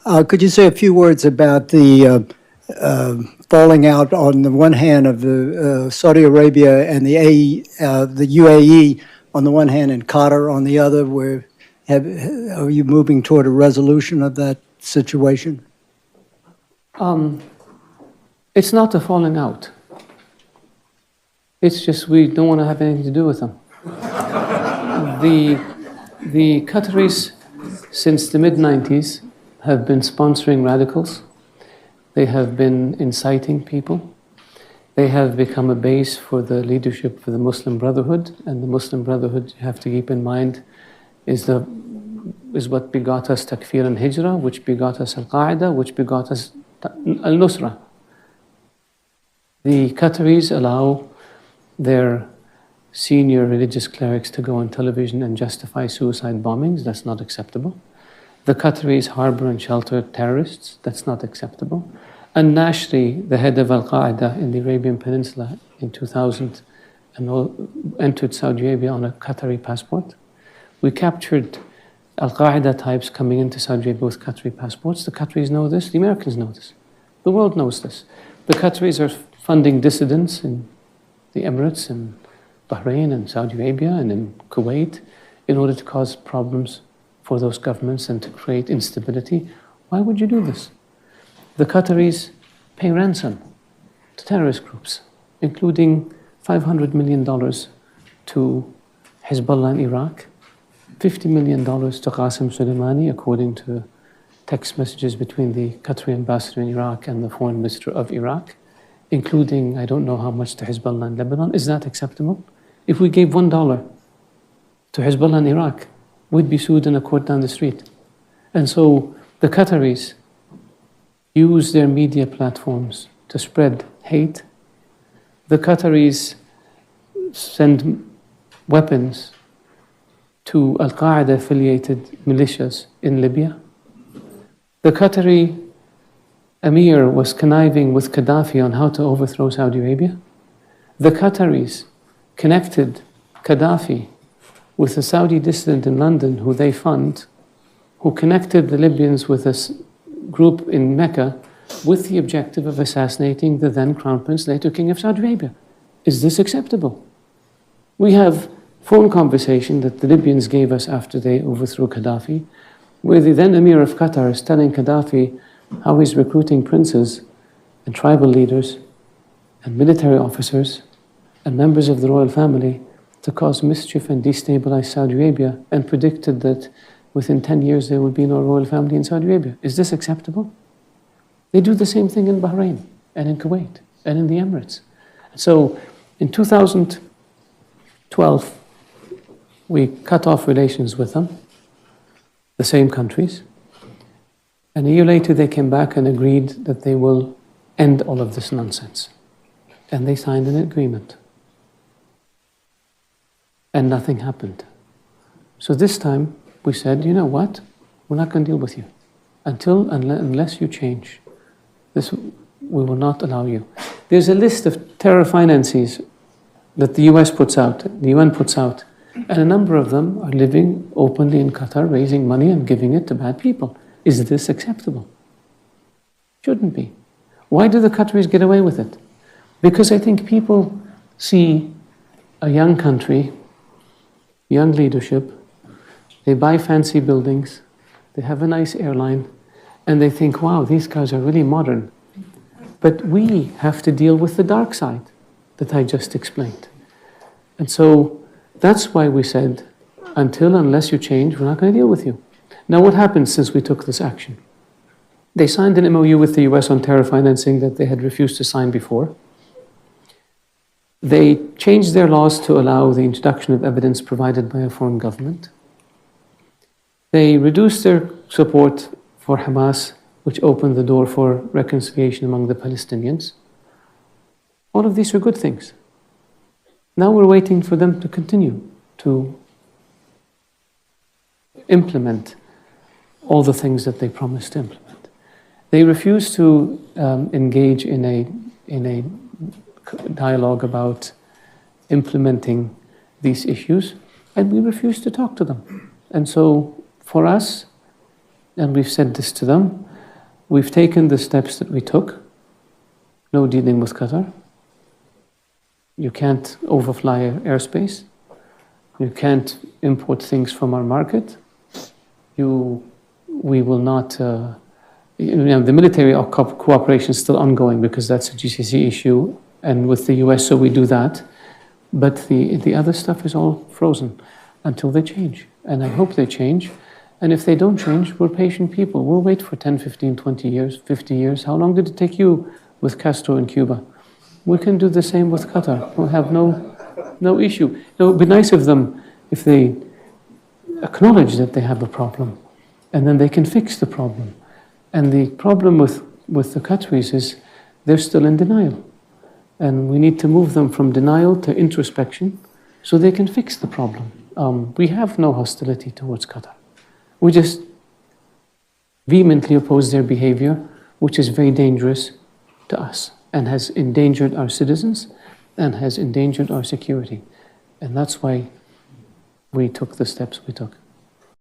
Could you say a few words about the falling out on the one hand of the Saudi Arabia and the UAE on the one hand and Qatar on the other? Are you moving toward a resolution of that situation? It's not a falling out. It's just we don't want to have anything to do with them. The Qataris, since the mid-90s, have been sponsoring radicals. They have been inciting people. They have become a base for the leadership for the Muslim Brotherhood, and the Muslim Brotherhood, you have to keep in mind, is what begot us Takfir and Hijrah, which begot us Al-Qaeda, which begot us Al-Nusra. The Qataris allow their senior religious clerics to go on television and justify suicide bombings. That's not acceptable. The Qataris harbor and shelter terrorists. That's not acceptable. And Nashri, the head of Al-Qaeda in the Arabian Peninsula in 2000, entered Saudi Arabia on a Qatari passport. We captured Al-Qaeda types coming into Saudi Arabia with Qatari passports. The Qataris know this. The Americans know this. The world knows this. The Qataris are funding dissidents in the Emirates and Bahrain and Saudi Arabia and in Kuwait in order to cause problems for those governments and to create instability. Why would you do this? The Qataris pay ransom to terrorist groups, including $500 million to Hezbollah in Iraq, $50 million to Qasem Soleimani, according to text messages between the Qatari ambassador in Iraq and the foreign minister of Iraq, including, I don't know how much to Hezbollah in Lebanon. Is that acceptable? If we gave $1 to Hezbollah in Iraq, we'd be sued in a court down the street. And so the Qataris use their media platforms to spread hate. The Qataris send weapons to Al-Qaeda affiliated militias in Libya. The Qatari Emir was conniving with Gaddafi on how to overthrow Saudi Arabia. The Qataris connected Gaddafi with a Saudi dissident in London who they fund, who connected the Libyans with a group in Mecca with the objective of assassinating the then Crown Prince, later King of Saudi Arabia. Is this acceptable? We have phone conversation that the Libyans gave us after they overthrew Gaddafi, where the then Emir of Qatar is telling Gaddafi how he's recruiting princes and tribal leaders and military officers and members of the royal family to cause mischief and destabilize Saudi Arabia, and predicted that within 10 years there would be no royal family in Saudi Arabia. Is this acceptable? They do the same thing in Bahrain and in Kuwait and in the Emirates. So in 2012, we cut off relations with them, the same countries. And a year later, they came back and agreed that they will end all of this nonsense. And they signed an agreement. And nothing happened. So this time, we said, you know what? We're not going to deal with you. Unless you change. This, we will not allow you. There's a list of terror finances that the US puts out, the UN puts out. And a number of them are living openly in Qatar, raising money and giving it to bad people. Is this acceptable? Shouldn't be. Why do the Qataris get away with it? Because I think people see a young country, young leadership, they buy fancy buildings, they have a nice airline, and they think, wow, these guys are really modern. But we have to deal with the dark side that I just explained. And so that's why we said, unless you change, we're not going to deal with you. Now, what happened since we took this action? They signed an MOU with the US on terror financing that they had refused to sign before. They changed their laws to allow the introduction of evidence provided by a foreign government. They reduced their support for Hamas, which opened the door for reconciliation among the Palestinians. All of these are good things. Now we're waiting for them to continue to implement all the things that they promised to implement. They refuse to engage in a dialogue about implementing these issues, and we refuse to talk to them. And so for us, and we've said this to them, we've taken the steps that we took. No dealing with Qatar. You can't overfly airspace. You can't import things from our market. We will not, the military cooperation is still ongoing because that's a GCC issue, and with the US, so we do that. But the other stuff is all frozen until they change. And I hope they change. And if they don't change, we're patient people. We'll wait for 10, 15, 20 years, 50 years. How long did it take you with Castro in Cuba? We can do the same with Qatar. We'll have no issue. It would be nice of them if they acknowledge that they have a problem, and then they can fix the problem. And the problem with the Qataris is they're still in denial. And we need to move them from denial to introspection so they can fix the problem. We have no hostility towards Qatar. We just vehemently oppose their behavior, which is very dangerous to us and has endangered our citizens and has endangered our security. And that's why we took the steps we took.